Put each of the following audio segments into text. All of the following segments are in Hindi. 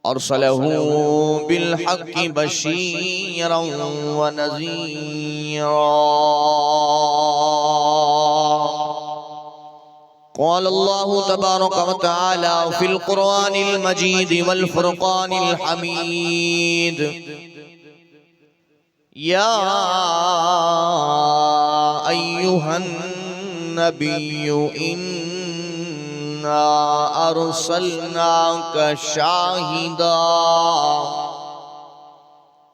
अरसलहू बिलहक़्क़ि बशीरन व नज़ीरा। क़ाल अल्लाहु तबारक व तआला फ़िल क़ुरआनिल मजीद वल फ़ुरक़ानिल हमीद। या अय्युहन नबिय्यु इन्ना अरसलनाका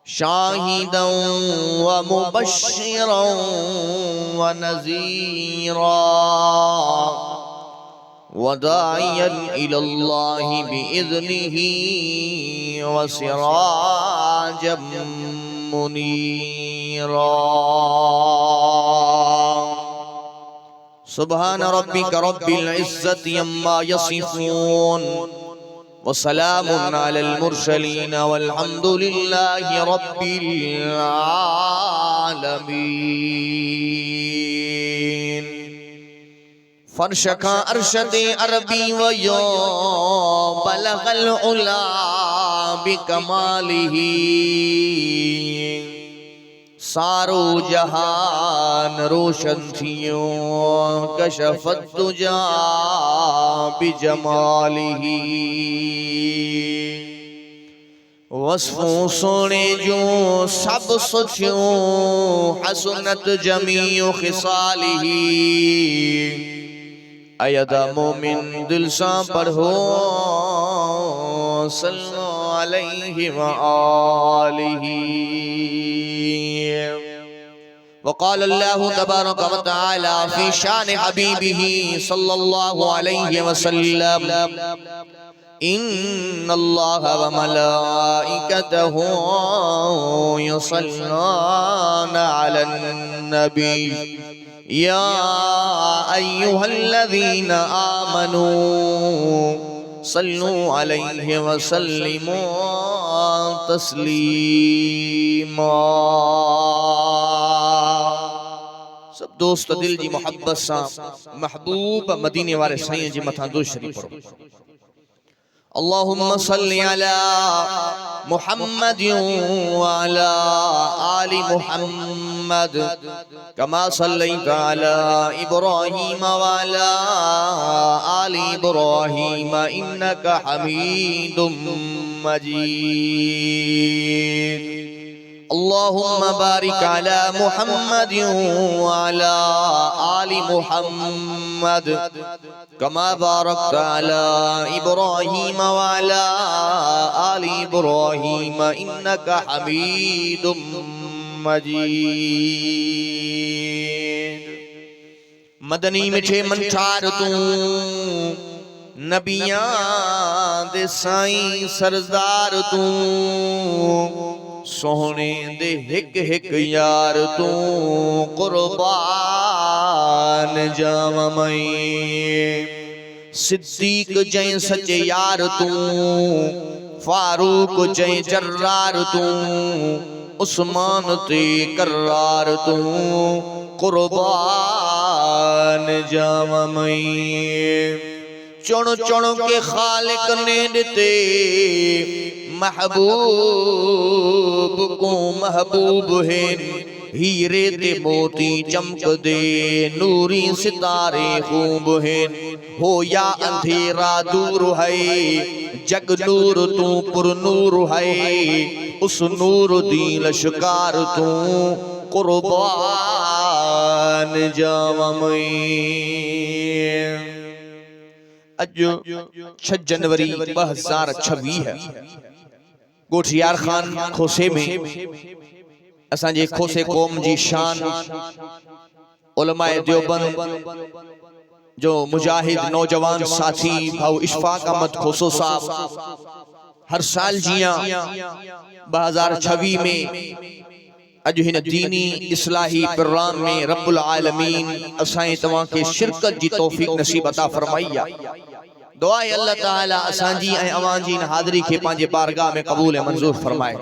शाहिदन व मुबश्शिरन व नज़ीरा व दाइयन इलल्लाहि बिइज़्निही व सिराजम मुनीरा। सुब्हान रब्बिका रब्बिल इज़्ज़ति अम्मा यसिफून व सलामुन अलल मुरसलीन वल्हम्दुलिल्लाहि रब्बिल आलमीन। फर्श का अरशदे अरबी व यो बलगल उला बिकमालिही। सारो जहान रोशन थियो कशफत दुजा बिजमालिही। वस्फ़ों सोने जो सब सुठियों हसनत जमीउ खिसालिही। अयदा मोमिन दिल सा पढ़ो सल्लल्लाहु अलैहि व आलिही। वक़ाल अल्लाहु तबारक व तआला फ़ी शान हबीबिही सल्लल्लाहु अलैहि वसल्लम इन्नल्लाह व मलाइकतहु युसल्लूना अलन नबी या अय्युहल्लज़ीना आमनू सल्लू अलैहि व सल्लिमू तस्लीमा। सब दोस्त दिल जी मोहब्बत सा महबूब मदीने वाले साईं जी मथा दुरूद शरीफ पढ़ो। अल्लाहुम्मा सल्लि अला मुहम्मद व अला आलि मुहम्मद कमा सल्लैता अला इब्राहीम व अला आलि इब्राहीम इन्नका हमीदुम मजीद। अल्लाहुम्मा बारिक अला मुहम्मद व अला आलि मुहम्मद कमा बारकता अला इब्राहीम व अला आलि इब्राहीम इन्नका हमीदुम मजीद। मदनी मिठे मनठार तू नबियां दे साईं सरदार तू सोहने दे हिक हिक यार तू कुर्बान जावा मैं। सिद्दीक जै सच्चे यार तू फारूक जै जर्रार तू उस्मान ते कर्रार तू कुर्बान जावा मैं। चुन चुन के खालिक ने दिते महबूब को महबूब है। हीरे ते मोती चमक दे नूरी सितारे खूब है। हो या अंधेरा दूर है जग नूर तू पुर नूर है। उस नूर दी लश्कार तू कुर्बान जावा मैं। अज 6 जनवरी 2026 है। गोठियार खान खोसे में असांजे खोसे कौम जी शान उलमाए देवबंद जो मुजाहिद नौजवान साथी भाऊ इशफाक अहमद खोसो साहब हर साल जिया 2026 में अज हिन दीनी इस्लाही प्रोग्राम में रब्बुल आलमीन असां तवां के शिरकत जी तौफीक नसीब अता फरमाई। दुआ है अल्लाह ताला असांजी ऐं अवां जी इन हाज़िरी के पांजे बारगाह में कबूल ऐं मंजूर फरमाए।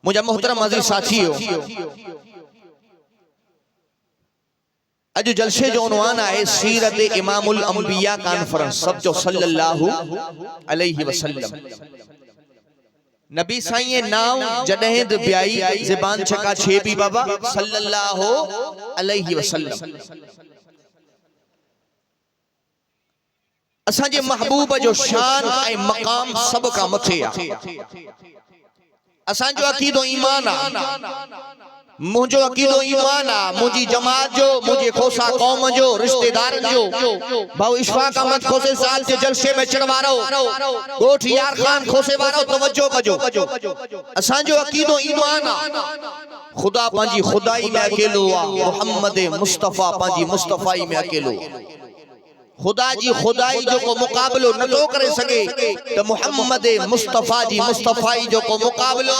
मुझा मोहतरम अज़ीज़ साथियो, अज जलसे जो उन्वान है सीरत इमामुल अंबिया कॉन्फ्रेंस सब जो सल्लल्लाहु अलैहि वसल्लम नबी साईं नाम जडहें ब्याई ज़बान छका छे भी बाबा सल्लल्लाहु अलैहि वसल्लम असांजे महबूब जो शान ऐं मकाम सब का मथे आहे असांजो अकीदो ईमान आहे मुझो अकीदो ईमान आ मुझी जमात जो मुझे खोसा कौम जो रिश्तेदार जो भाऊ इशफाक अहमद खोसे साल के जलसे में चढ़वारो गोठ यार खान खोसे वारो तवज्जो कजो असांजो अकीदो ईमान आ खुदा पांजी खुदाई में अकेलो आ मोहम्मद मुस्तफा पांजी मुस्तफाई में अकेलो खुदा जी खुदाई जो को मुकाबलो न तो करे सके तो मोहम्मद मुस्तफा जी मुस्तफाई जो को मुकाबलो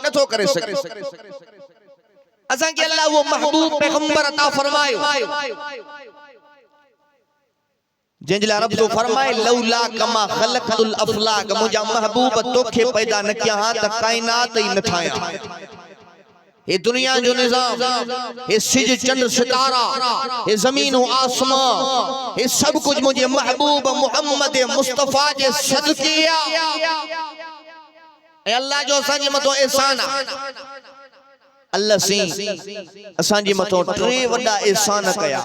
न तो करे सके असा के अल्लाह वो महबूब पैगंबर अता फरमायो जिंजला रब तो फरमाए लौला कमा खलक़तुल अफलाक मुजा महबूब तोखे पैदा न किया त कायनात ही न ठाया ये दुनिया जो निजाम ये सिज चंद सितारा ये जमीन और आसमां ये सब कुछ मुझे महबूब मोहम्मद मुस्तफा जे सदके ए अल्लाह जो असांजे मथो एहसान अल्लाह सी असांजे मथो टे वडा एहसान कया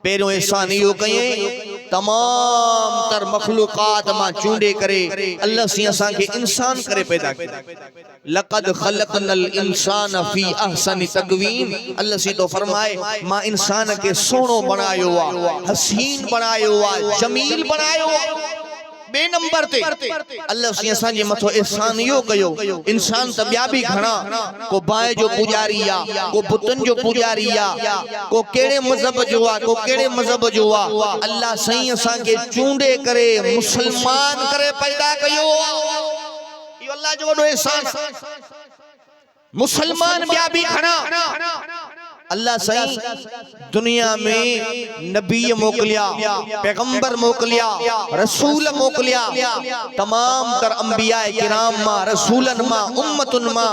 पहिरियों एहसान इहो कयई तमाम तर मखलूकात मां चूंडे करे अल्लाह सी असां के इंसान करे पैदा कया लक़द खलक़नल इंसान फी अहसनि तक़वीम अल्लाह सी तो फरमाए मां इंसान के सोनो बनायो आ हसीन बनायो आ जमील बनायो बे नंबर ते अल्लाह सी असां जे मथो एहसान यो कयो इंसान त ॿिया भी घणा को बाए जो पुजारी आ को बुतन जो पुजारी आ को केड़े मजहब जो आ को केड़े मजहब जो आ अल्लाह सही असां के चूंडे करे मुसलमान करे पैदा कयो यो अल्लाह जो वडो एहसान मुसलमान ॿिया भी घणा अल्लाह सही दुनिया में नबी मोकलिया पैगंबर मोकलिया रसूल मोकलिया तमाम तर अंबिया किराम मा रसूलन मा उम्मतुन मा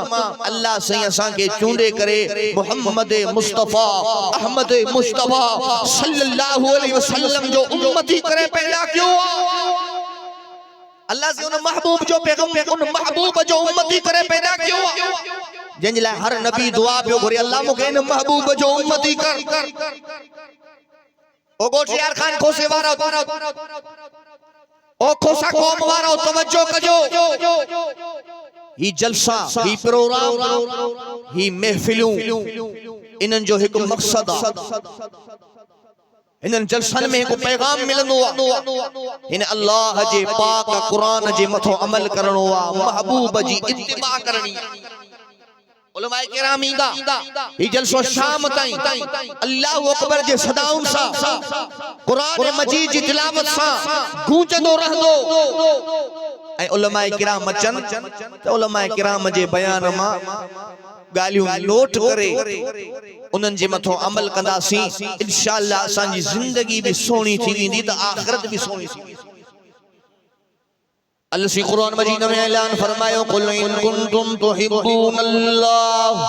अल्लाह सही असां के चूंडे करे मोहम्मद मुस्तफा अहमद मुस्तफा सल्लल्लाहु अलैहि वसल्लम जो उम्मती करे पैदा क्यों अल्लाह से उन महबूब जो पैगंबर उन महबूब जो उम्मती करे पैदा क्यों जिनला हर नबी दुआ पे करे अल्लाह मुके इन महबूब जो उम्मती कर ओ गोठियार खान खोसे वारो ओ खोसा कौम वारो तवज्जो कजो ही जलसा ही प्रोग्राम ही महफिलूं इनन जो एक मकसद इन जलसन में को पैगाम मिलनो इन अल्लाह जे पाक कुरान जे मथो अमल करनो आ महबूब जी इत्तिबा करनी उलमाए किराम इंदा ही जलसो शाम ताई अल्लाहु अकबर जे सदाउन सा कुरान मजीद जी तिलावत सा गूंजदो रहंदो ए उलमाए किराम अचन त उलमाए किराम जे बयान मा गालियों नोट करे उनन जे मथो अमल कंदासी इंशाअल्लाह असां जी जिंदगी भी सोनी थी वेंदी त आखिरत भी सोनी थी अल्लाह सी कुरान मजीद में ऐलान फरमायो कुल इन कुंतुम तुहिब्बूनल्लाह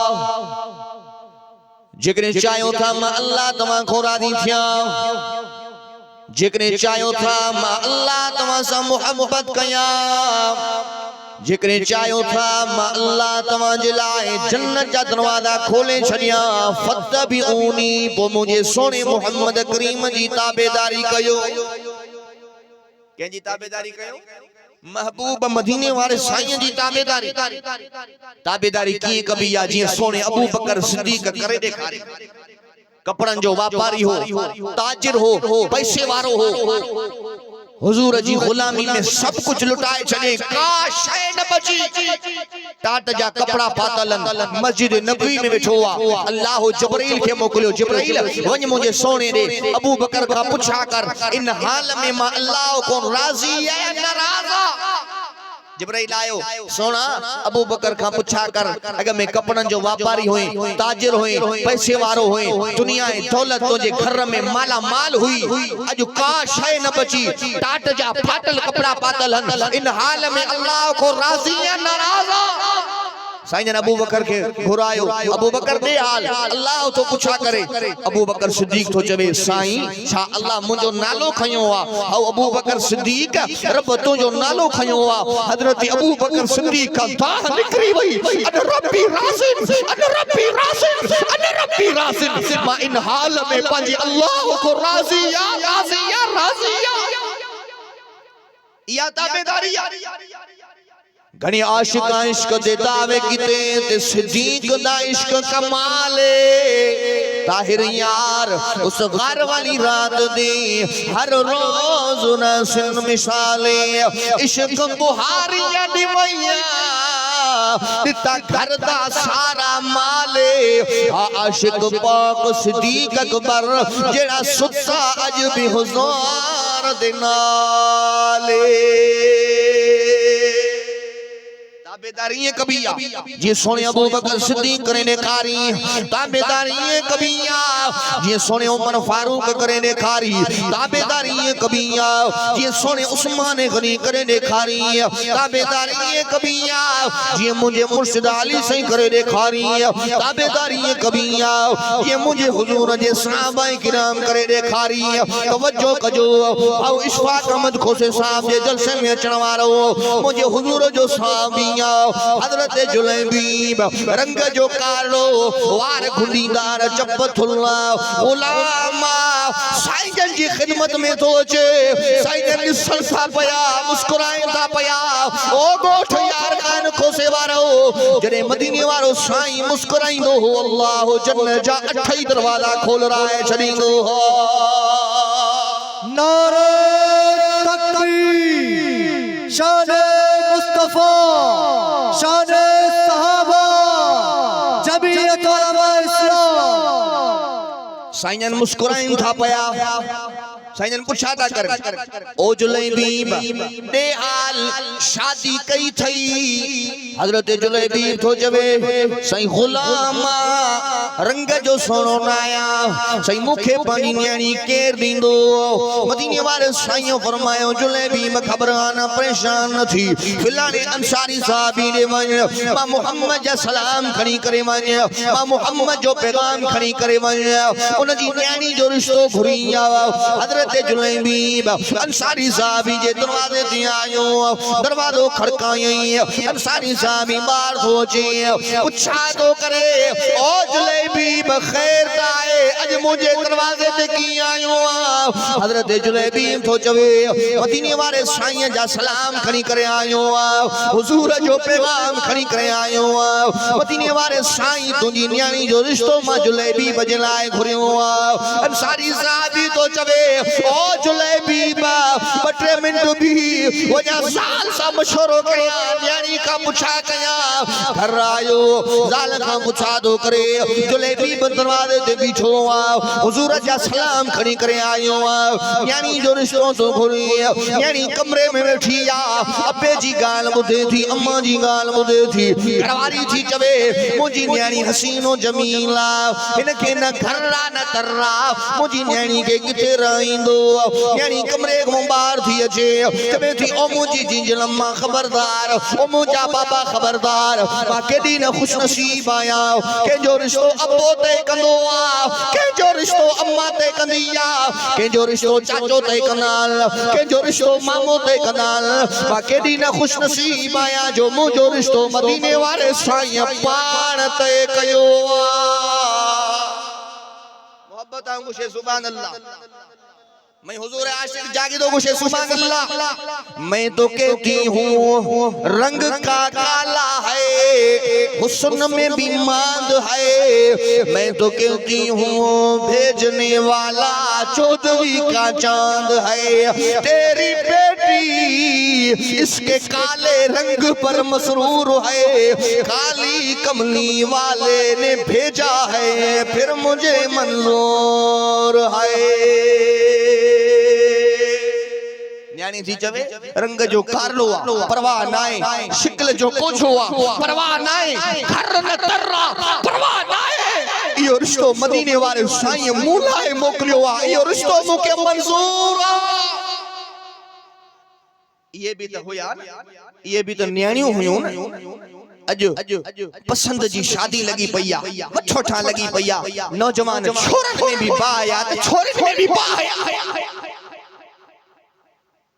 जेकरे चाहो था मां अल्लाह तमा को राजी थिया जेकरे चाहो था मां अल्लाह तमा सा मोहब्बत कया जेकरे चाहो था मां अल्लाह तमा जे लाए जन्नत जा दरवाजा खोले छडिया फतबिऊनी पो मुझे सोने मोहम्मद करीम जी ताबेदारी कयो के जी ताबेदारी कयो महबूब मदीने वाले साईं जी ताबेदारी ताबेदारी की कभी या जी सोने अबू बकर सिद्दीक करे देखारी कपड़न जो व्यापारी हो ताजिर हो पैसे वारो हो हुजूर जी गुलामी में सब कुछ लुटाए चले का शय न बची टाट जा कपड़ा पातलन मस्जिद नबवी में बैठो आ अल्लाह जिब्रील के मोकलियो जिब्रील वने मुझे सोने दे अबू बकर का पूछा कर इन हाल में मां अल्लाह को राजी है नाराज जिब्राइल आयो सोना अबू बकर का पूछा कर अगर मैं कपड़न जो व्यापारी होए ताजिर होए पैसे वारो होए दुनिया दौलत तुझे घर में माला माल हुई अज का शय न बची टाट जा फाटल कपड़ा पातल इन हाल में अल्लाह को राजी है नाराज साईं जन अबू बकर के घुरायो अबू बकर दे हाल अल्लाह तो पुछा करे अबू बकर सिद्दीक तो चवे साईं छा अल्लाह मुंजो नालो खयो आ औ अबू बकर सिद्दीक रब तो जो नालो खयो आ हजरत अबू बकर सिद्दीक का दाह निकरी वई अन रब्बी रासिन अन रब्बी रासिन अन रब्बी रासिन मां इन हाल में पंजे अल्लाह को राजी या या ताबेदारी घणी आशिक इश्क दे दावे कीते ते सिद्दीक दा इश्क कमाले ताहिर यार उस घर वाली रात दे हर रोज नसन मिसाले इश्क बुहारियां दिवैया दिता घर दा सारा माले आशिक पाक सिद्दीक अकबर जेड़ा सुता अज भी हुजूर दे नाले ताबेदारी कबिया जी सोने अबू बकर सिद्दीक करे ने कारी ताबेदारी कबिया जी सोने उमर फारूक करे ने कारी ताबेदारी कबिया जी सोने उस्मान गनी करे ने कारी ताबेदारी कबिया जी मुझे मुर्शिद अली सही करे ने कारी ताबेदारी कबिया ये मुझे हुजूर जे सहाबा किराम करे ने कारी तवज्जो कजो औ इशफाक अहमद खोसे साहब जे जलसे में अचण वारो मुझे हुजूर जो साहबिया हजरत जुलैबीब रंग जो कालो वार खुंडीदार चपथुल्ला उलामा साईं जन जी खिदमत में तो अचे साईं जन सलसा पया मुस्कुराइन था पया ओ गोठ यार खान खोसे वारो जने मदीने वारो साईं मुस्कुराइंदो हो अल्लाह जन्नत जा 28 दरवाजा खोल रहा है छड़ींदो हो नारे तकबीर शान मुस्तफा शान सहाबा जमीयत उलमा इस्लाम साईं जन मुस्कुराइन था पया साईं जन पुछा था कर ओ जुलैबीब दे हाल शादी कई थई हजरत जुलैबीब तो जवे साईं गुलामा रंग जो सोनो नाया साईं मुखे पानी न्याणी केर दींदो मदीने वाले साईं फरमायो जुलैबीब खबरान परेशान न थी फिलाने अंसारी साहबी ने वञ मां मोहम्मद जा सलाम खणी करे वञ मां मोहम्मद जो पैगाम खणी करे वञ उन जी न्याणी जो रिश्तो घुरी आवा हजरत जुलैबीब अंसारी साहबी जे दरवाजे ते आयो दरवाजो खड़काई अंसारी साहबी बाहर तो अचे पुछा तो करे ओ जुलैबीब खैर ताए अज मुझे दरवाजे ते की आयो हजरत जुलैबीब तो चवे मदीने वाले साईं जा सलाम खणी करे आयो हुजूर जो पैगाम खणी करे आयो मदीने वाले साईं तुजी न्याणी जो रिश्तो मां जुलैबीब जे लाए घुरियो अंसारी साहबी तो चवे ओ जुलैबीब बटे मिनट भी वजा साल सा मशवरो कया न्याणी का पुछा कया घर आयो जाल का पुछा दो करे जुलैबीब दरवाजे ते बीठो हुजूर जा सलाम खणी करे आयो न्याणी जो रिश्तो तो घुरी न्याणी कमरे में बैठी अब्बे जी गाल बुधे थी अम्मा जी गाल बुधे थी घरवारी थी चवे मुजी न्याणी हसीनो जमीला इनके न घररा न तररा मुजी न्याणी के किथे रहिंदो न्याणी कमरे को बाहर थी अचे चवे थी ओ मुजी जिंजल अम्मा खबरदार ओ मुजा बाबा खबरदार मां केडी न खुश नसीब आया के जो रिश्तो अब्बो ते कंदो के जो रिश्तो अम्मा ते कंदिया के जो रिश्तो चाचो ते कनाल के जो रिश्तो मामो ते कनाल मां केडी न खुश नसीब आया जो मुजो रिश्तो मदीने वाले साईं पाण ते कयो मोहब्बत आंगुशे सुभान अल्लाह मैं हुजूर आशिक जागी दो गुशे सुभान अल्लाह मैं तो कहती हूँ रंग का काला है हुस्न में भी मांद है मैं तो कहती हूँ भेजने वाला चौधरी का चांद है तेरी बेटी इसके काले रंग पर मसरूर है काली कमली वाले ने भेजा है फिर मुझे मंजूर है न्याणी थी चवे रंग जो कारलो परवाह नाए शिकल जो कोछो परवाह नाए घर न तररा परवाह नाए यो रिश्तो मदीने वाले साईं मूलाए मोकलियो यो रिश्तो मुके मंजूर ये भी तो हुया, ये भी तो न्याणियों हुयूं न। अजो पसंद जी शादी लगी पईया, वठोठा लगी पईया, नौजवान छोरन में भी बाया तो छोरन में भी बाया।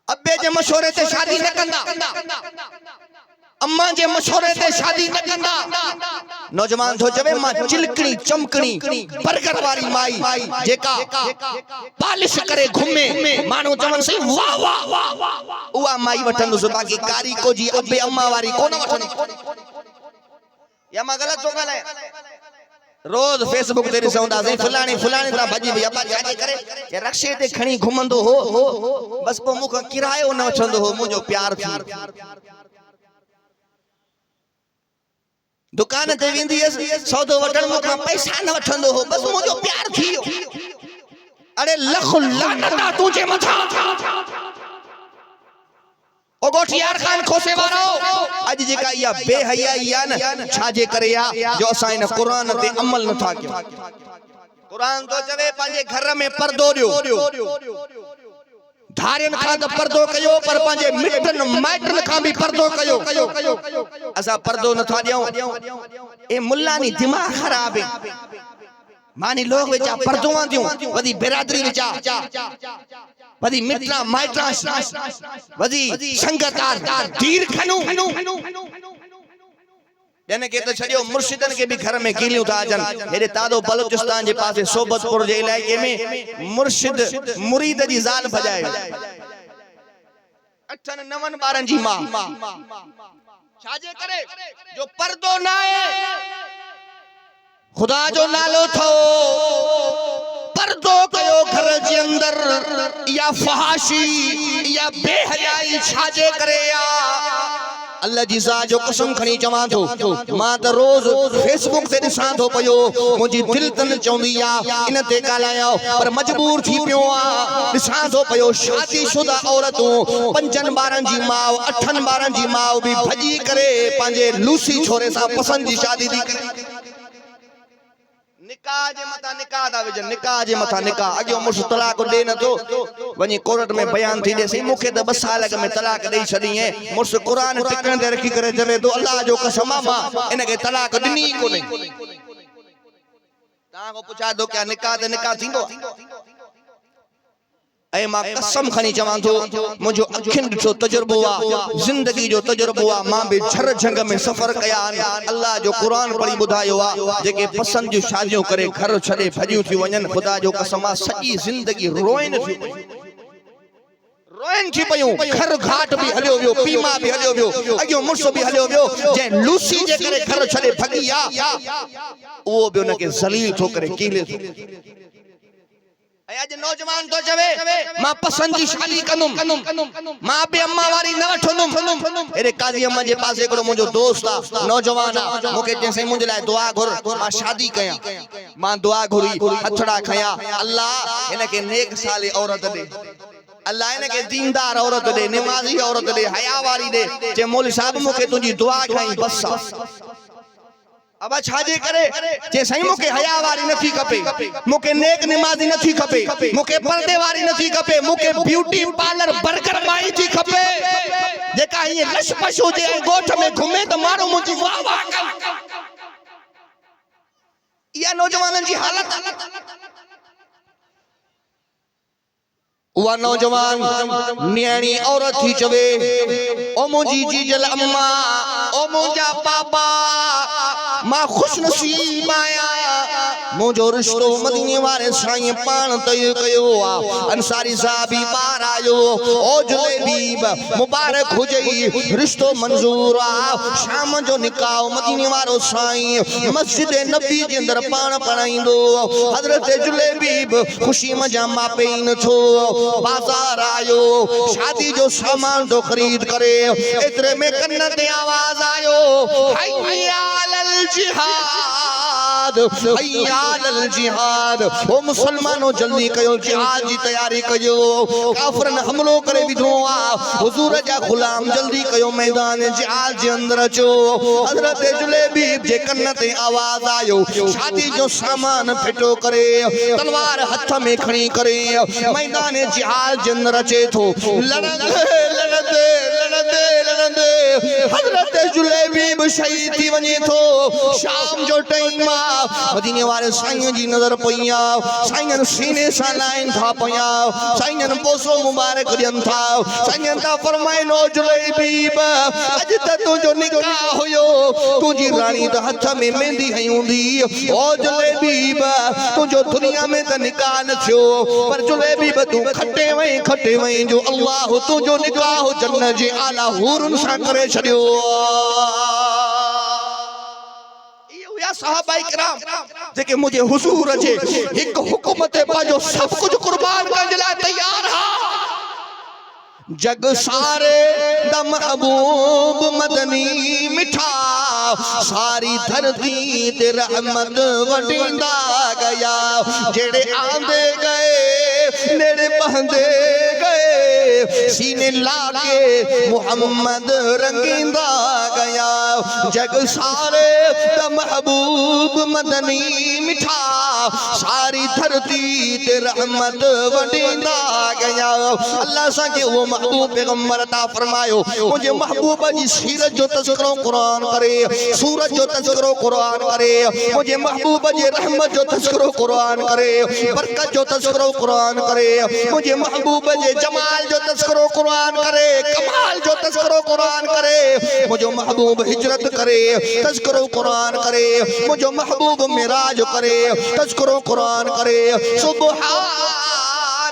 अब्बे जे मशवरे ते शादी न कंदा, अम्मा जे मशवरे ते शादी न कंदा। नौजवान थो चवे मां चिलकणी चमकणी बर्गर वारी माई जेका पालिश करे घुमे, मानो चवन सही वाह वाह वाह उहा माई वठंदुस, बाकी कारी को जी अब्बे अम्मा वारी कोन वठंदी। या मां गलत तो ॻाल्हायां? रोज फेसबुक ते ॾिसंदा से फलाणी फलाणी ता भजी भई अब्बा छाजे करे के रक्शे ते खणी घुमंदो हो, बस पो मुख किरायो न वठंदो हो, मुंजो प्यार थी। दुकान ते वेंदी हुअसि सौदो वठण, मूंखां पैसा न वठंदो हो, बस मुंहिंजो प्यार थी वियो। अरे लख लानत तुंहिंजे मथां। ओ गोठियार खान खोसे वारो, अॼु जेका इहा बेहयाई आहे न, छाजे करे आहे जो असां इन क़ुरान ते अमल नथा कयूं। क़ुरान तो चवे पंहिंजे घर में पर्दो ॾियो, धारियन खां त पर्दो कयो, पर पंहिंजे मिटन माइटन खां भी पर्दो कयो। असां पर्दो नथा ॾियूं। ए मुल्लानी दिमाग खराब है। मानी लोग विचा पर्दो आंदियूं, वदी बिरादरी विचा, वदी मिटना माइटना, वदी संगतार दीर खनु। यानी के तो छड़ियो मुर्शिदन के भी घर में कीलियूं था अचन। हेरे तादो बलूचिस्तान जे पासे सोबतपुर जे इलाके में मुर्शिद मुरीद जी ज़ाल भजाए, 8-9 ॿारनि जी मां। छाजे करे जो पर्दो न आहे, खुदा जो नालो थो, पर्दो कयो घर जे अंदर। या फहाशी या बेहयाई छाजे करे आ? अल्लाह जी ज़ात जो कसम खणी चवां थो, मां त रोज फेसबुक ते ॾिसां थो पियो, मुंहिंजी दिलि त न चवंदी आ इन ते ॻाल्हायां, पर मजबूर थी पियो आ। ॾिसां थो पियो शादीशुदा औरतूं 5 ॿारनि जी माउ, 8 ॿारनि जी माउ भी भॼी करे पंहिंजे लूसी छोरे सां पसंद जी शादी थी करे। निकाह जे मथा निकाह दा विजन, निकाह जे मथा निकाह। अॻियो मुर्श तलाक ॾे नथो, वञी कोर्ट में बयान थी ॾे सही मूंखे त 2 साल अॻ में तलाक ॾेई छॾी है। मुर्श क़ुरान टिकण ते रखी करे चवे थो अल्लाह जो कसम मां इनखे तलाक ॾिनी कोन्हे। तव्हां को पुछा थो क्या निकाह ते निकाह थींदो? ऐ मां कसम खणी चवां थो, मुंहिंजो अखियुनि ॾिठो तजुर्बो आ, ज़िंदगी जो तजुर्बो आ। मां भी झर झंग में सफ़र कया आहिनि। अल्लाह जो क़ुरान पढ़ी ॿुधायो आ, जेके पसंद जूं शादियूं करे घर छॾे भॼियूं थी वञनि, ख़ुदा जो कसम आ सॼी ज़िंदगी रोइन थी पयूं। घर घाट भी हलियो वियो, पीमा भी हलियो वियो, अॻियो मुर्स भी हलियो वियो। जंहिं लूसी जे करे घर छॾे भॼी आ, उहो बि उनखे ज़लील थो करे, कीले थो। आज नौजवान तो चवे मां पसंद जी शादी कंदुम, मां बि अम्मा वारी न वठंदुम। अरे काजी अम्मा जे पास हिकिड़ो मुंहिंजो दोस्त आ, नौजवान आ, मूंखे चयईं मुंहिंजे लाइ दुआ घुर, मां शादी कयां। मां दुआ घुरी, हथड़ा खया, अल्लाह इनखे नेक साले औरत दे, अल्लाह इनखे दीनदार औरत दे, नमाज़ी औरत दे, हया वारी दे। जे मौलवी साहब मूंखे तुंहिंजी दुआ खई बस। अब छाजे करे जे सही मूंखे हया वारी नथी खपे, मूंखे नेक नमाज़ी नथी खपे, मूंखे पर्दे वारी नथी खपे, मूंखे ब्यूटी पार्लर बर्गर माई थी खपे, जेका ये लश पशु जे गोठ में घुमे त मारो मुंहिंजी वाह वाह कर। इहा नौजवाननि जी हालत। उहा नौजवान न्याणी औरत थी चवे ओ मुंहिंजी जीजल अम्मा, ओ मुंहिंजा पापा, मां खुश नसीब आया, मुंहिंजो रिश्तो मदीने वारे साईं पाण तय कयो आ। अंसारी साहबी बार आयो, ओ जलेबी मुबारक हुजई, रिश्तो मंजूर आ। शाम जो निकाह मदीने वारो साईं मस्जिद नबी जे अंदर पाण पढ़ाईंदो। हजरत जलेबी खुशी मजा मापे न थो, बाजार आयो, शादी जो सामान तो खरीद करे, इतरे में कन्न ते आवाज आयो, हैया अलल जिहाद। जिहाद हय्या अलल जिहाद ओ मुसलमानो जल्दी कयो जिहाद जी तैयारी कयो काफरन हमलो करे विधो आ हुजूर जा गुलाम जल्दी कयो मैदान जिहाद जे अंदर अचो हजरत जुलेबी जे कन्न ते आवाज आयो शादी जो सामान फिटो करे तलवार हथ में खणी करे मैदान जिहाद जे अंदर अचे थो लड़ंदे हजरत जुलेबी शहीद थी वञे थो शाम जो टाइम मदीने वारे साईं जी नजर पईया साईं सीने सां लाइन था पया साईं पोसो मुबारक ॾियनि था साईं था फरमाइनो जुलेबी अज त तुंहिंजो निकाह हुयो तुंहिंजी राणी त हथ में मेहंदी हई हूंदी ओ जुलेबी तुंहिंजो दुनिया में त निकाह न थियो पर जुलेबी तूं खटे वई जो अल्लाह तुंहिंजो निकाह जन्नत जे आला हूरन सां करे छॾियो सहाबाए किराम जेके मुझे हुजूर जे एक हुकुम ते पाजो सब कुछ कुर्बान करण जे लाइ तैयार हा जग सारे दा महबूब मदनी मिठा सारी धरती ते रहमत वडींदा गया जेड़े आंदे गए नेड़े बहंदे गए सीने लाके मुहम्मद रंगींदा गया जग सारे दा महबूब मदनी मिठा सारी धरती ते रहमत वडींदा गया अल्लाह सा के वो महबूब पैगंबर अता फरमायो मुझे महबूब जी सीरत जो तज़किरो कुरान करे सूरत जो तज़किरो कुरान करे मुझे महबूब जी रहमत जो तज़किरो कुरान करे बरकत जो तज़किरो कुरान करे मुझे महबूब जे जमाल जो तज़किरो कुरान करे कमाल जो तज़किरो कुरान करे मुझे महबूब हिजरत करे तज़किरो कुरान करे मुझे महबूब मिराज करे तज़किरो कुरान करे सुभान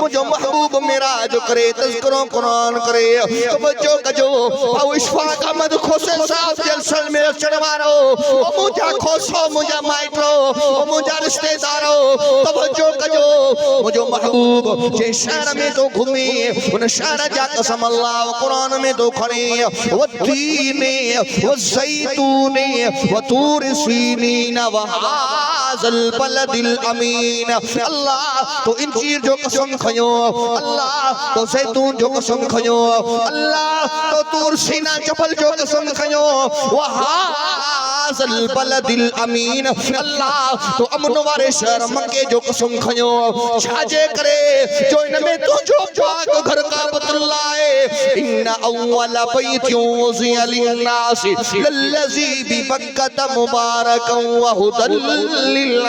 मुझे महबूब मिराज करे तज़किरो कुरान करे तवज्जो कजो आओ इशफाक अहमद खोसे साहब जलसन में अचण वारो ओ मुझा खोसो मुझा माइट्रो ओ मुझा रिश्तेदारो तवज्जो कजो मुझे महबूब जे शहर में तो घूमे उन शहर जा कसम अल्लाह कुरान में तो खड़े वतीन वज़ैतून वतूर सीनीन वहाज़ल बलदिल अमीन अल्लाह तो इंजीर जो कसम खयो अल्लाह तो ज़ैतून जो कसम खयो अल्लाह तो तूर सीना जबल जो कसम खयो वहाज़ल बलदिल अमीन अल्लाह तो अमन वारे शहर मक्के जो कसम खयो छाजे करे जो इन में तुझो पाक घर काबतुल्लाह है इन्ना अव्वल बैतिन वुज़िअ लिन्नास लल्लज़ी बिबक्कत मुबारकन व हुदल लिल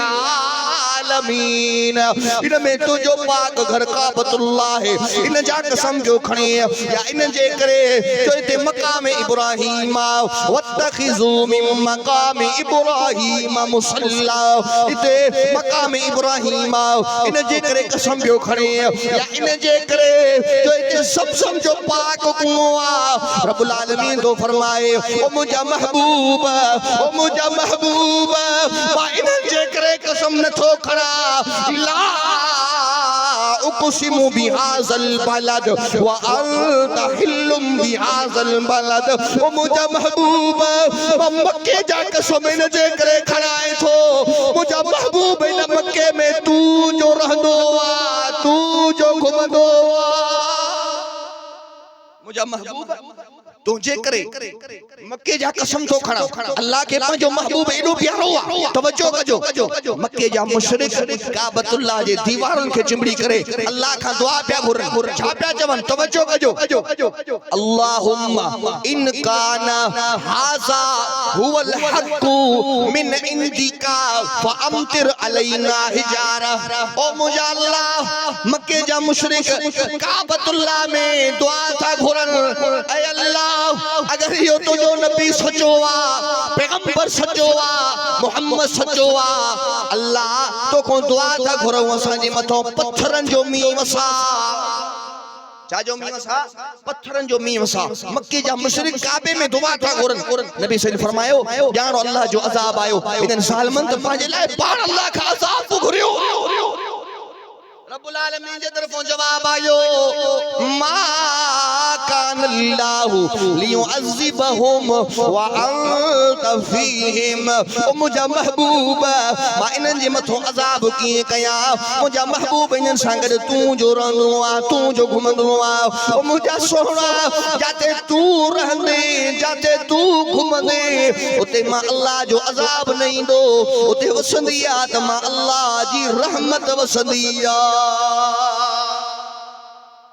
आलमीन इन में तुझो पाक घर काबतुल्लाह है इन जा कसम जो खणी या इन जे करे जो इते मकाम इब्राहीम वत्तखिजू मिन मकाम इब्राहीम मुसल्ला इते मकाम इब्राहीम इन जे करे कसम जो खणी या इन जे करे जो इते सब समझो पाक कुआ रब्बुल आलमीन तो फरमाए ओ मुझा महबूब वा इन जे करे कसम न थो खड़ा ला उक़सिमु बिहाज़ल बलद व अंत हिल्लुम बिहाज़ल बलद ओ मुझा महबूब मक्के जा कसम इन जे करे खड़ाए थो मुझा महबूब इन मक्के में तू जो रहंदो आ तू जो घुमंदो आ मुझा महबूब तुझे करे मक्के जा कसम तो खड़ा अल्लाह के पंजो महबूब एडो प्यारो आ तवज्जो कजो मक्के जा मुशरिक काबतुल्लाह जे दीवारन के चिमड़ी करे अल्लाह का दुआ पिया घुरन छा पिया चवन तवज्जो कजो अल्लाहुम्मा इन काना हाज़ा हुवल हक़्क़ु मिन इंदिका फअमतिर अलैना हिजारा ओ मुझा अल्लाह मक्के जा मुशरिक काबतुल्लाह में दुआ था घुरन ऐ अल्लाह अगर यो तो जो नबी सचो आ पैगंबर सचो आ मोहम्मद सचो आ अल्लाह तो को दुआ था घुरो असां जे मथो पत्थरन जो मी वसा चाजो मींह वसा पत्थरन जो मींह वसा मक्के जा मुशरिक काबे में दुआ था गोरन नबी सल्लल्लाहु अलैहि फरमायो जान अल्लाह जो अजाब आयो इनन सालमन त पांजे लाए पाण अल्लाह का अजाब घुरियो रब्बुल आलमीन जे तरफों जवाब आयो मा कान अल्लाहु लियुअज़िबहुम व अंत फीहिम ओ मुजा महबूब मा इनन जे मथो अजाब किए कया मुजा महबूब इनन संगद तू जो रहंदो आ तू जो घुमंदो आ ओ मुजा सोहणा जाते तू रहंदे जाते तू घुमंदे उते मा अल्लाह जो अजाब नहीं दो उते वसंदी आ त मा अल्लाह जी रहमत वसंदी आ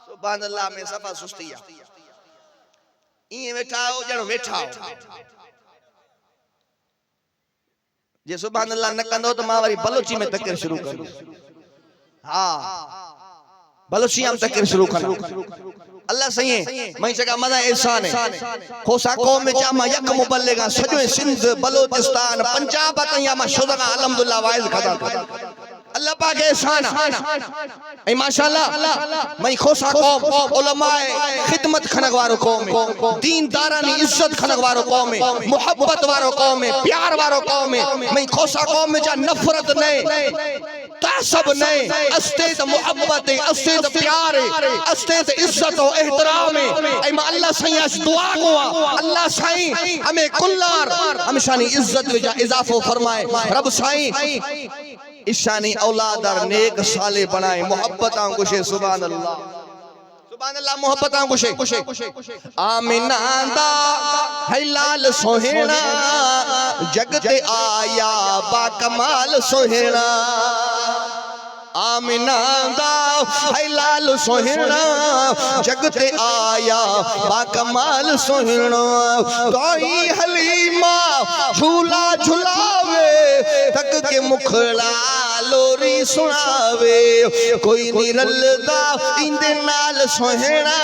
सुभान अल्लाह में सफा सुस्ती आ इए वेठा हो जण वेठा हो जे सुभान अल्लाह न कंदो त मां वरी बलोची में तकरीर शुरू कर हां बलोची हम तकरीर शुरू कर अल्लाह सही है मैं जगह मजा एहसान है खोसा कौम में चामा यक मुबल्लिगा सजो सिंध बलोचिस्तान पंजाब तया मा शुदा अल्हम्दुलिल्लाह वाइज खदा अल्लाह पाक एहसान है माशाअल्लाह मैं खोसा कौम उलमाए खिदमत खनक वारो कौम है दीनदारानी इज्जत खनक वारो कौम है मोहब्बत वारो कौम है प्यार वारो कौम है मैं खोसा कौम में जा नफरत नहीं तासब नहीं अस्ते त मोहब्बत है अस्ते त प्यार है अस्ते त इज्जत और एहतराम है ऐ मा अल्लाह सही अस दुआ को अल्लाह सही हमें कुल्लार हमेशानी इज्जत में जा इजाफो फरमाए रब सही ईशानी औलाद और नेक साले बनाए मोहब्बत कुशे सुभान अल्लाह मोहब्बत कुशे आमिना दा है लाल सोहेना जगते आया बा कमाल सोहेना आमिना दा है लाल सोहेना जगते आया बा कमाल सोहेना कोई हलीमा झूला झुलावे तक के मुखड़ा लोरी सुनावे कोई निरलदा इंदे नाल सोहेना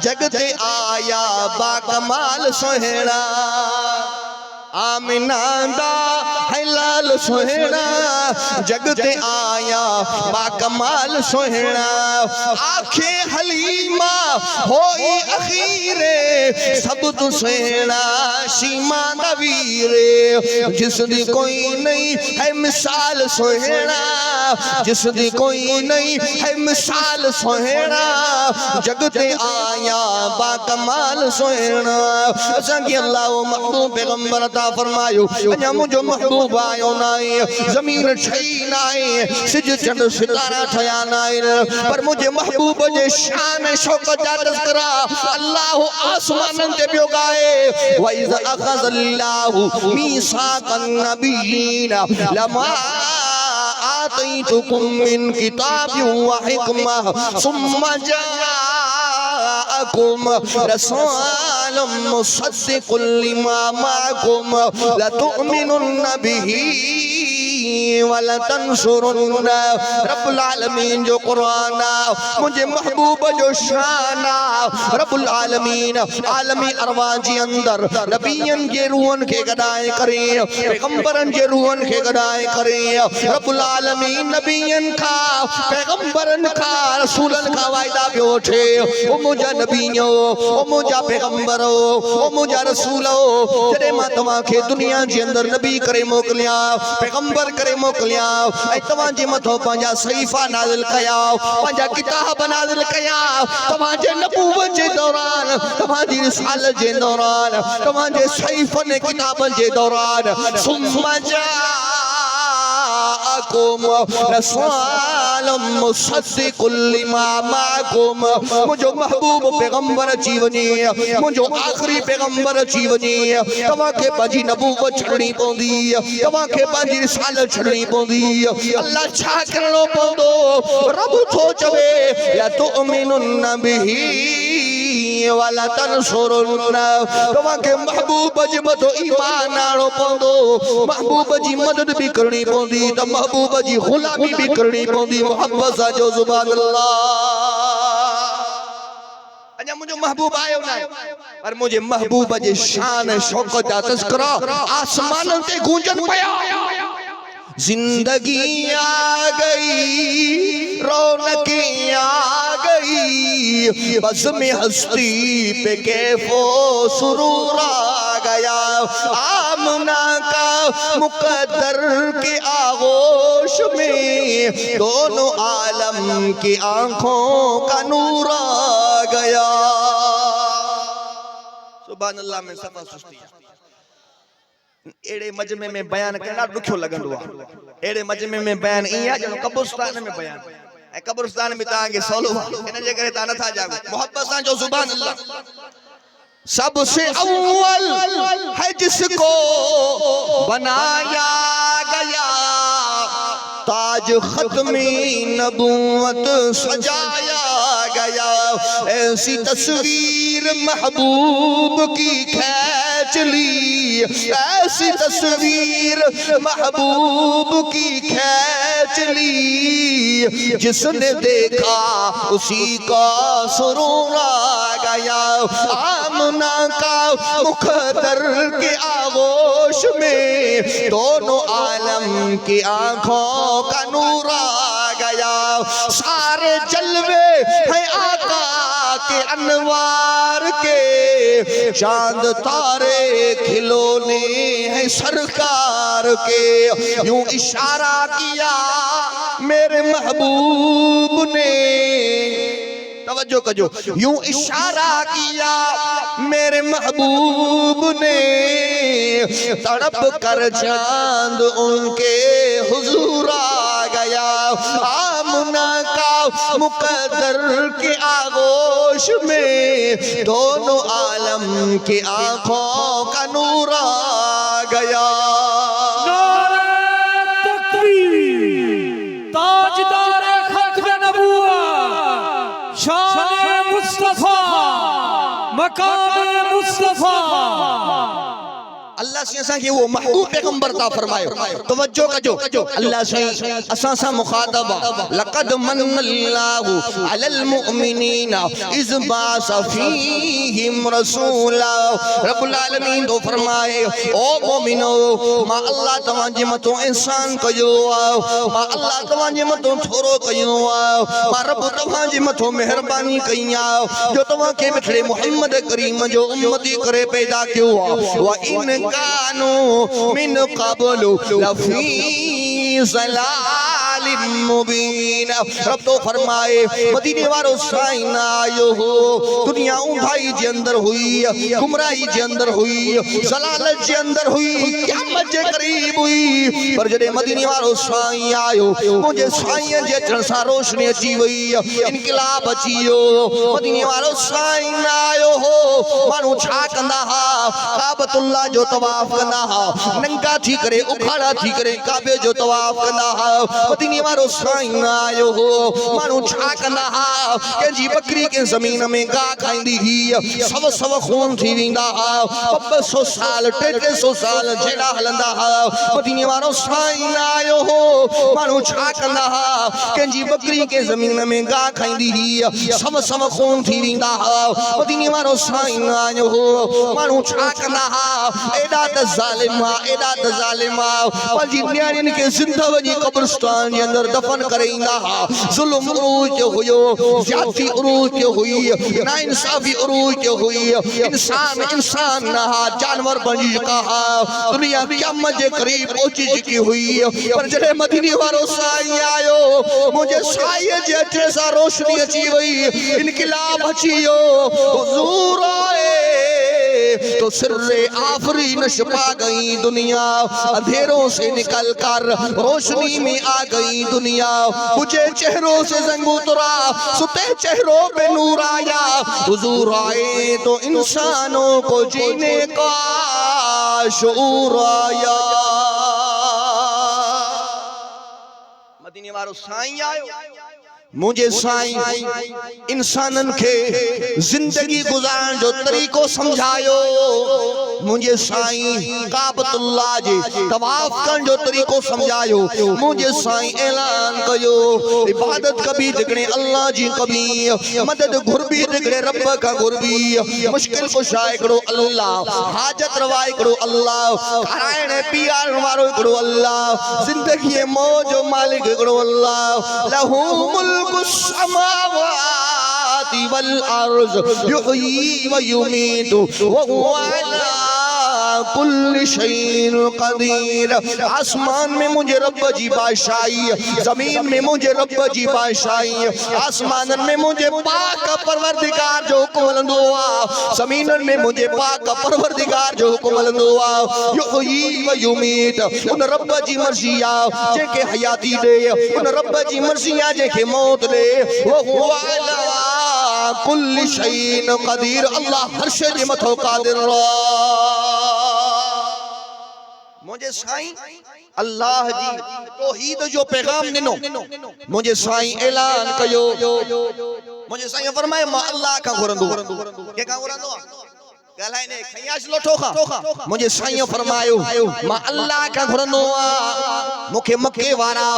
जगते आया बा कमाल सोहेना आमिना दा है लाल सोहेना जगते आया बा कमाल सोहेना आखे हलीमा होई अखीरे सब तू सोहेना सीमा नवीरे जिस दी कोई नहीं है मिसाल सोहेना जिस दी कोई नहीं है मिसाल सोहेना जगते आया बा कमाल सोहेना संगी अल्लाह महबूब पैगंबर ता फरमायो अञा मुझो महबूब आयो नाए जमीन ठही नाए सिज चंड सितारा ठया नाए पर मुझे महबूब जे शान शौकत जा तज़किरा अल्लाह आसमानन ते बियो गाए व इज़ अखज़ अल्लाहु मीसाक़न नबिय्यीन लमा आतैतुकुम मिन किताबिन व हिकमा सुम्मा जाअकुम रसूलुम मुसद्दिक़ुल लिमा माअकुम लतुमिनुन्न बिही वला तंसुरुन्न रब्बुल आलमीन जो कुरान मुझे महबूब जो शान रब्बुल आलमीन आलमी अरवा जी अंदर नबियन के रूहन के गदाए करे पैगंबरन के रूहन के गदाए करे रब्बुल आलमीन नबियन का पैगंबरन का रसूलन का वायदा पे उठे ओ मुझा नबियो ओ मुझा पैगंबरो ओ मुझा रसूलो जदे मां तवा के दुनिया जे अंदर नबी करे मोकलिया पैगंबर करे मोकलिया ऐ तवा जे मथो पंजा सहीफा नाज़िल कया पंजा किताब नाज़िल कया तवा जे नबूवत जे दौरान तवा जी रिसालत जे दौरान तवा जे सहीफन किताबन जे दौरान सुम्मा जाअकुम रसूलुम मुसद्दिक़ुल लिमा माअकुम मुझो महबूब पैगंबर अची वञे मुझो आखिरी पैगंबर अची वञे तवा के पंहिंजी नबूवत छॾणी पवंदी तवा के पंहिंजी रिसालत छॾणी पवंदी अल्लाह छा करणो पवंदो रब थो चवे या तुमिनुन्न बिही वला तंसुरुन्न तवा के महबूब जे मथो ईमान आणो पवंदो महबूब जी मदद भी करणी पवंदी त महबूब जी गुलामी भी करणी पवंदी मोहब्बत सा जो सुभान अल्लाह अञा मुझो महबूब आयो ना पर मुझे महबूब जे शान शौकत जा तज़किरा आसमान ते गूंजन पया जिंदगी आ गई रौनकें आ गई बज़्म हस्ती पे कैफो सुरूर आ गया। आमना का मुकद्दर के आगोश में दोनों आलम की आंखों का नूर आ गया। सुभान अल्लाह में सफ़ा सुस्ती एड़े मजमे में बयान करना दुखियो लगंदो आहे। एड़े मजमे में बयान ई आहे जो कब्रिस्तान में बयान है। कब्रिस्तान में ताके सोलो इन जे करे ता न था जागो मोहब्बत सां जो सुभान अल्लाह। सबसे अव्वल है जिसको बनाया गया, ताज खत्मी नबूवत सजाया गया। ऐसी तस्वीर महबूब की खींच ली, ऐसी तस्वीर महबूब की खींच ली, जिसने देखा उसी का सुरूर आ गया। आमना का मुकद्दर के आगोश में दोनों आलम की आंखों का नूर आ गया। सारे जलवे हैं आका के अनवार के, चांद तारे खिलौने हैं सरकार के। यूं इशारा किया मेरे महबूब ने, तवज्जो कजो, यूं इशारा किया मेरे महबूब ने, तड़प कर चांद उनके हुजूर आ गया। आमना का मुकद्दर के आगोश में दोनों आलम की आंखों का नूर आ गया। अल्लाह से असा के वो महबूब पैगंबर ता फरमायो। तवज्जो कजो, अल्लाह से असा सा मुखातब लक़द मन्नल्लाहु अलल मुमिनीना इज़ बासा फीहिम रसूला। रब्बुल आलमीन तो फरमाए ओ मोमिनो, मां अल्लाह तवां जे मथो एहसान कयो आ, मां अल्लाह तवां जे मथो थोरो कयो आ, मां रब तवां जे मथो मेहरबानी कई आ जो तवां के मिठड़े मोहम्मद करीम जो उम्मती करे पैदा कयो आ। व इन कानू मिन क़ब्लु लफ़ी ज़लालिम मुबीन। रब तो फरमाए मदीने वारो साईं आयो हो, दुनिया ऊंधाई जे अंदर हुई, गुमराही जे अंदर हुई, ज़लालत जे अंदर हुई, क़यामत जे करीब हुई, पर जडे मदीने वारो साईं आयो मुझे साईं जे अचण सां रोशनी अची वई, इनकलाब अची वियो। मदीने वारो साईं आयो हो, माण्हू छा कंदा हा, काबतुल्लाह जो तवाफ कंदा हा, नंगा थी करे उखाड़ा थी करे काबे जो तवाफ कंदा हा। मदीने वारो साईं आयो हो, माण्हू छा कंदा हा, कंहिंजी बकरी के ज़मीन में गाह खाईंदी ही, सव सव खून थी वेंदा हा, 200 साल 300 साल जेड़ा हलंदा हा। मदीने वारो साईं आयो हो, माण्हू छा कंदा हा, कंहिंजी बकरी के ज़मीन में गाह खाईंदी ही, सव सव खून थी वेंदा हा। मदीने वारो साईं आयो हो, माण्हू छा कंदा हा, एडा त ज़ालिम आ, एडा त ज़ालिम आ, पंहिंजी न्याणियुनि खे ज़िंदा वञी कब्रिस्तान जे अंदर दफन करे ईंदा हा। ज़ुल्म उरूज ते हुयो, ज़्यादती उरूज ते हुई, नाइंसाफ़ी उरूज ते हुई, इंसान इंसान न हा, जानवर बणी चुका हा, दुनिया क़यामत जे करीब पहुची चुकी हुई। पर जॾहिं मदीने वारो साईं आयो, मुंहिंजे साईं जे अचण सां रोशनी अची वई, इनकलाब अची वियो। हुज़ूर आए तो सिर्रे आफरीन छुपा गई दुनिया, अंधेरों से निकल कर रोशनी में आ गई दुनिया। मुझे चेहरों से जंग उतरा, सुते चेहरों पे नूर आया। हुजूर आए तो इंसानों को जीने का शऊर आया। मदीने वारो साईं आयो, मुझे साईं इंसानन के जिंदगी गुजारण जो तरीको समझायो। मुझे साईं काबतुल्लाह जे तवाफ करण जो तरीको समझायो। मुझे साईं ऐलान कयो इबादत कभी दिखणे अल्लाह जी कभी, मदद घुरबी दिखणे रब का घुरबी, मुश्किल कुशा हिकिड़ो अल्लाह, हाजत रवा हिकिड़ो अल्लाह, खाराइण पीआरण वारो हिकिड़ो अल्लाह, जिंदगी मौज मालिक हिकिड़ो अल्लाह। लहू मुल्क समावात समावाति वल अर्ज़ युहयी व युमीतु व हुवा अला कुल्लि शैइन क़दीर। आसमान में मुझे रब जी बादशाही, जमीन में मुझे रब जी बादशाही। आसमान में मुझे पाक परवरदिगार जो हुक्म मिलंदो आ, जमीन में मुझे पाक परवरदिगार जो हुक्म मिलंदो आ। युहयी व युमीत, उन रब जी मर्ज़ी आ जेके हयाती दे, उन रब जी मर्ज़ी आ जेके मौत दे। व हुवा अला कुल्लि शैइन क़दीर, अल्लाह हर शइ जे मथो क़ादिर मुझे साईं अल्लाह जी तौहीद जो पैगाम दिनो। मुझे साईं ऐलान कयो, मुझे साईं फरमाए मां अल्लाह का घुरंदो के का घुरंदो गलाए ने खयास लोठो खा। मुझे साईं फरमायो मां अल्लाह का घुरंदो आ। मुखे मक्के वारा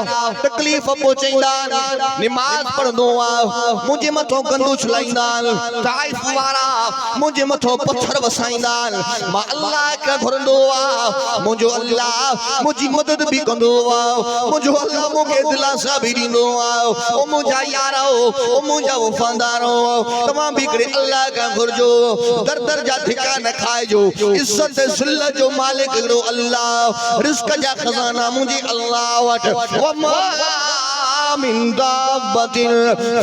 तकलीफ पहुंचाईंदा, नमाज पढ़ंदो आ, मुझे मथो गंदू छलाईंदा, ताइफ वारा मुझे मथो पत्थर वसाईंदा। मां अल्लाह का घुरंदो आ। मुझो अल्लाह मुझी मदद भी कंदो आ, मुझो अल्लाह मुखे दिलासा भी दींदो आ। ओ मुझा यारो, ओ मुझा वफादारो, तमाम भी करे अल्लाह का घुरजो। दर दर जा ठिकाना खाए जो, इज्जत जिल्लत जो मालिक रो अल्लाह, रिज़्क़ जा खजाना मुझे अल्लाह वट। व मा मिन दाब्बतिन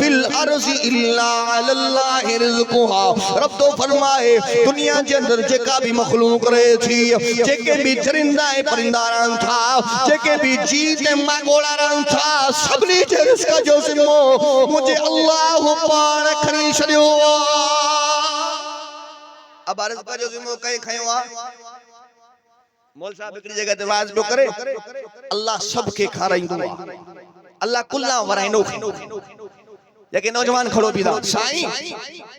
फिल अर्ज़ि इल्ला अल्लाहि रिज़्क़ुहा। रब तो फरमाए दुनिया के अंदर जेका भी मखलूक रहे थी, जेके भी चरिंदा परिंदा रहन था, जेके भी जीते मागोड़ा रहन था, सबनी जे रिज़्क़ जो ज़िम्मो मुझे अल्लाह पाण खणी छॾियो। अब रिज़्क़ जो ज़िम्मो कई खयो आ। मौल साहब हिकड़ी जगह ते वाज़ पियो करे, अल्लाह सबके खाराईंदो आ, अल्लाह कुल्ला वराइनो। जेके नौजवान खड़ो बीदा साईं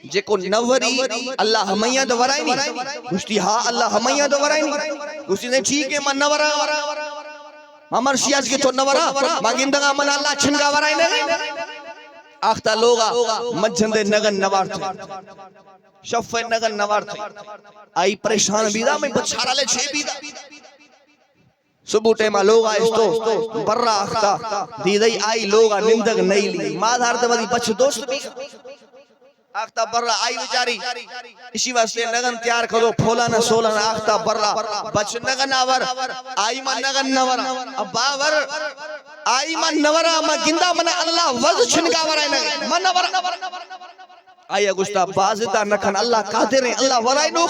जेको नवरी अल्लाह हमैया द वराइनी गुस्ती। हा अल्लाह हमैया द वराइनी गुस्ती ने ठीक है मन नवरा मामर शियाज के तो नवरा मागिंदगा मन अल्लाह छिनगा वराइने। आखता लोगा मजंदे नगन नवार थे, शफ़े नगन नवार थे, आई परेशान बीदा में बछारा ले छे बीदा। सुबह टाइम लोगा इस्तो बर्रा आखता दीदई आई लोगा निंदक नहीं ली माधार ते वदी बच दोस्त भी आखता बर्रा आई बेचारी इसी वास्ते नगन तैयार करो फोला न सोला न। आखता बर्रा बच नगन आवर आई मन नगन नवर अब बावर आई मन नवरा म गिंदा मन अल्लाह वज छिनका वराय न मन नवर आया गुस्ता बाज़दा नखन अल्लाह कादिर है अल्लाह वराय नो।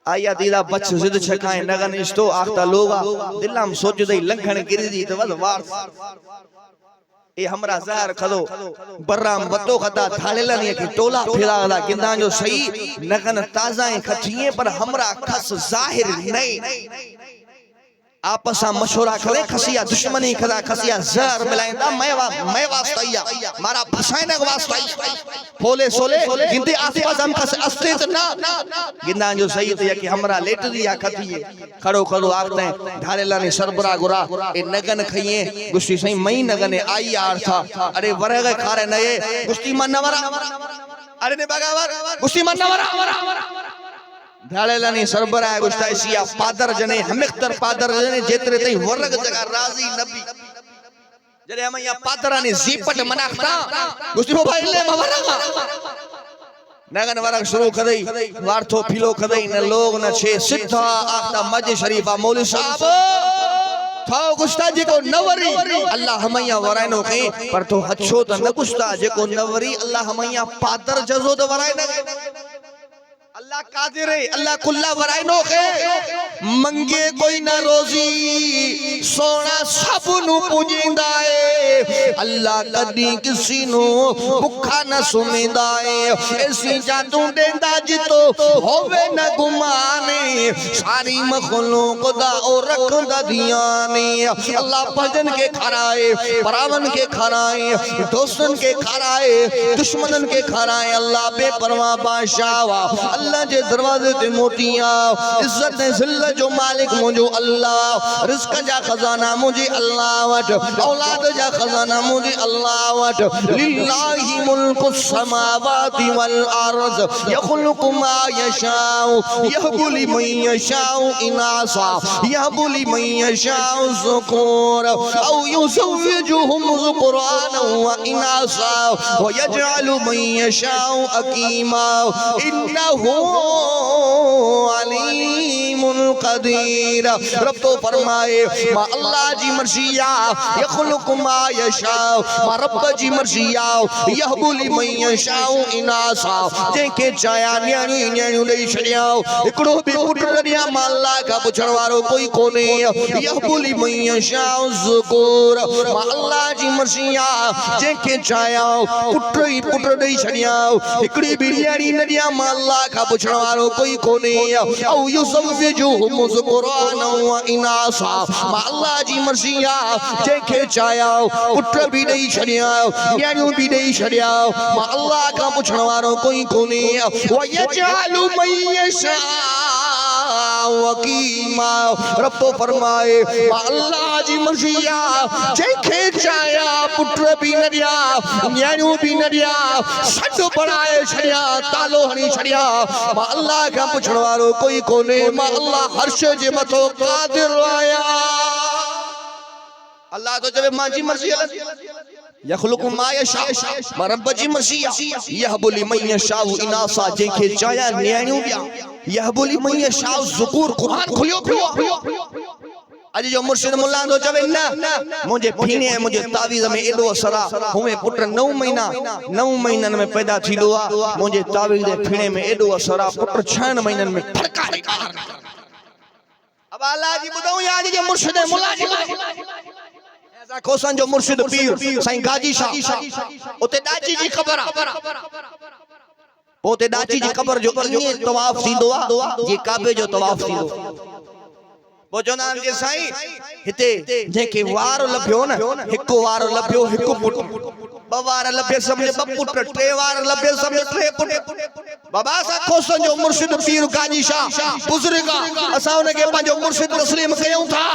आया दीदा बच जिद छकाए नगन इस्तो आखता लोगा दिलम सोच दई लंघन गिरी दी तो वद वार ए हमरा ज़हर खदो बर्राम बतो खदा थालेला नहीं कि टोला फिराला गिंदा जो सही नगन ताजा खथिए पर हमरा खस जाहिर नहीं। आपस में मशवरा करे खसिया दुश्मनी खदा खसिया जहर मिलाइंदा मैं वास्ता मारा फसाने के वास्ता फोले सोले गिंदे आसपास हम खस अस्ते ना गिंदा जो सही तो कि हमरा लेट दिया खतिए खड़ो खड़ो आखते ढालेला ने सरबरा गुरा ए नगन खइए गुस्ती सही मई नगने आई यार था अरे वरगे खारे नए गुस्ती मन नवरा अरे ने बगावर गुस्ती मन नवरा ढालेला ने सरबरा गुस्ता इसिया पादर जने हमिख्तर पादर जने जेतरे तई वर्ग जगह राजी नबी जरे हम या पादरा ने जीपट मनाखता गुस्ती मोबाइल ले मवरा नगन वरग शुरू कदई वारथो फिलो कदई न लोग न छे सिद्धा आखता मज शरीफा मौलवी साहब थाओ गुस्ता जेको नवरी अल्लाह हमैया वराइनो के पर तो हछो त न गुस्ता जेको नवरी अल्लाह हमैया पादर जजो त वराइ न अल्लाह कादिर है अल्लाह कुल्ला वराइनो के मंगे कोई न रोजी सोना सब नु पूजिंदा है अल्लाह कदी किसी नु भुखा न सुमिंदा है ऐसी जादू देंदा जितो होवे न गुमाने सारी मखलूक दा और रखदा धियाने अल्लाह भजन के खराए परावन के खराए दोस्तन के खराए दुश्मनन के खराए अल्लाह बेपरवाह बादशाह अल्लाह अल्लाह जे दरवाजे ते मोटी आ इज्जत ने जिल्लत जो मालिक मुझो अल्लाह रिज़्क़ जा खजाना मुझे अल्लाह वट औलाद जा खजाना मुझे अल्लाह वट लिल्लाहि मुल्कु समावाति वल अर्ज़ यख़्लुक़ु मा यशाउ यहबु लिमन यशाउ इनासा यहबु लिमन यशाउ ज़ुकूर औ युज़व्विजुहुम ज़ुक़राना व इनासा व यजअलु मन यशाउ अकीमा इन्नहु अलीमुल कदीर। रब तो फरमाए मा अल्लाह जी मर्ज़ी आ यख़्लुक़ु मा यशाउ मा रब जी मर्ज़ी आ यहबु लिमन यशाउ इनासा जेके चाया न्याणी न्याणियूं ॾेई छॾियां हिकिड़ो बि पुट ॾिया मा अल्लाह खां पुछण वारो कोई कोन्हे यहबु लिमन यशाउ ज़ुकूर मा अल्लाह जी मर्ज़ी आ जेके चाया पुट ई पुट ॾेई छॾियां हिकिड़ी बि न्याणी न ॾिया मा अल्लाह खां पुछण वारो कोई कोन्हे औ युज़व्विजुहुम ज़ुक़राना व इनासा मा अल्लाह जी मर्ज़ी आ जेके चाया पुट भी ॾेई छॾिया न्याणियूं भी ॾेई छॾिया मा अल्लाह खां पुछण वारो कोई कोन्हे व यजअलु मन यशाउ अकीमा। रब तो फरमाए मा अल्लाह जी मर्ज़ी आ जेके चाया पुट भी न ॾिया न्याणियूं भी न ॾिया सॾु बणाए छॾिया तालो हणी छॾिया मा अल्लाह खां पुछण वारो कोई कोन्हे मा अल्लाह हर्ष जे मथो क़ादिर आया। अल्लाह तो जब मां जी मर्ज़ी यख़्लुक़ु मा यशाउ मा रब जी मर्ज़ी यहबु लिमन यशाउ इनासा जेके चाया न्याणियूं ॾिया यहबु लिमन यशाउ ज़ुकूर क़ुरान खुलियो पियो अज जो मुर्शिद मुल्ला तो चवे न मुझे फीने मुझे तावीज़ में एडो असर आ हुए पुट 9 महीनन में पैदा थीदो आ मुझे तावीज़ फीने में एडो असर आ पुट 6 महीनन में फड़का अब अल्लाह जी बुधाऊं याद जे मुर्शिद मुल्ला जी ऐसा कोसन जो मुर्शिद पीर साईं गाजी शाह उते दाची जी खबर आ उते दाची जी खबर जो इने तवाफ थींदो आ जे काबे जो तवाफ थींदो वो चवंदा जे साईं हिते जेके वार लभियो न हिकु वार लभियो हिकु पुट ब वार लभे समझ ब पुट टे वार लभे समझ टे पुट बाबा सा कोसन जो मुर्शिद पीर गाजी शाह बुजुर्ग असा उन के पंजो मुर्शिद तस्लीम कयूं था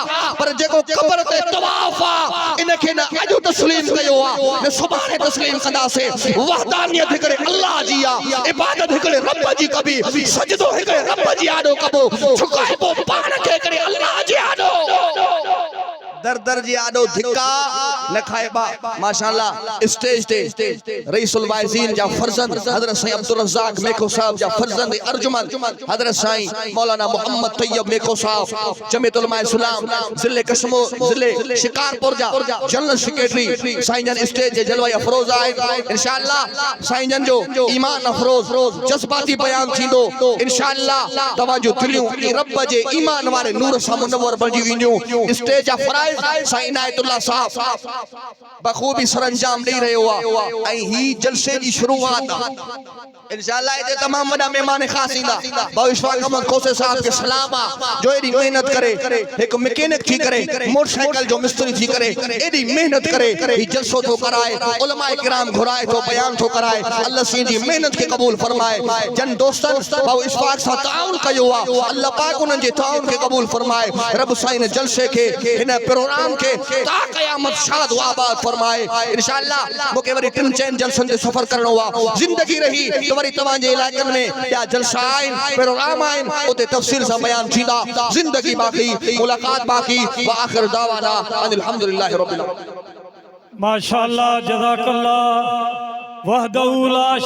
पर जेको कब्र ते तवाफ आ इनके न अजो तस्लीम कयो आ न सुभाणे तस्लीम कंदासे वहदानियत करे अल्लाह जी आ इबादत करे रब जी कबी सजदो करे रब जी आडो कबो झुकाए पो पाण के करे अल्लाह जी आडो दर दर जी आडो धिक्का न खाएबा माशाअल्लाह स्टेज ते रईसुल वाइजीन जा फर्जंद हजरत साईं अब्दुल रज़ाक मेको साहब जा फर्जंद अर्जुमन हजरत साईं मौलाना मोहम्मद तैयब मेको साहब जमीयत उलमा इस्लाम जिले कश्मीर जिले शिकारपुर जा जनरल सेक्रेटरी साईं जन स्टेज जे जलवा अफरोज आए इंशाअल्लाह साईं जन जो ईमान अफरोज जज्बाती बयान थींदो इंशाअल्लाह तवाजो दिलियूं रब जे ईमान वाले नूर सां मुनव्वर बणजी वेंदियूं स्टेज जा साईं इनायतुल्लाह साहब बखूबी सरंजाम ॾेई रहियो आहे ऐं ही जलसे जी शुरुआत आहे इंशाअल्लाह इते तमाम वॾा मेहमान खास ईंदा भाऊ इशफाक अहमद खोसे साहब के सलाम आ जो एडी मेहनत करे एक मैकेनिक थी करे मोटरसाइकिल जो मिस्त्री थी करे एडी मेहनत करे ही जलसो तो कराए उलमा किराम घुराए तो बयान तो कराए अल्लाह सी जी मेहनत के कबूल फरमाए जन दोस्तन भाऊ इशफाक सा ताउन कयो आ अल्लाह पाक उनन जे ताउन के कबूल फरमाए रब साईं ने जलसे के इन प्रोग्राम के ता कयामत शाद व आबाद फरमाए इंशाअल्लाह मोके वरी 3 चैन जलसन जे सफर करनो आ जिंदगी रही तो वरी तवां जे इलाकन में या जलसा आइन प्रोग्राम आइन ओते तफसील सा बयान थींदा जिंदगी बाकी मुलाकात बाकी व आखिर दावाना अल्हम्दुलिल्लाह रब्बिल आलमीन। माशाअल्लाह जज़ाकल्लाह वहदहु ला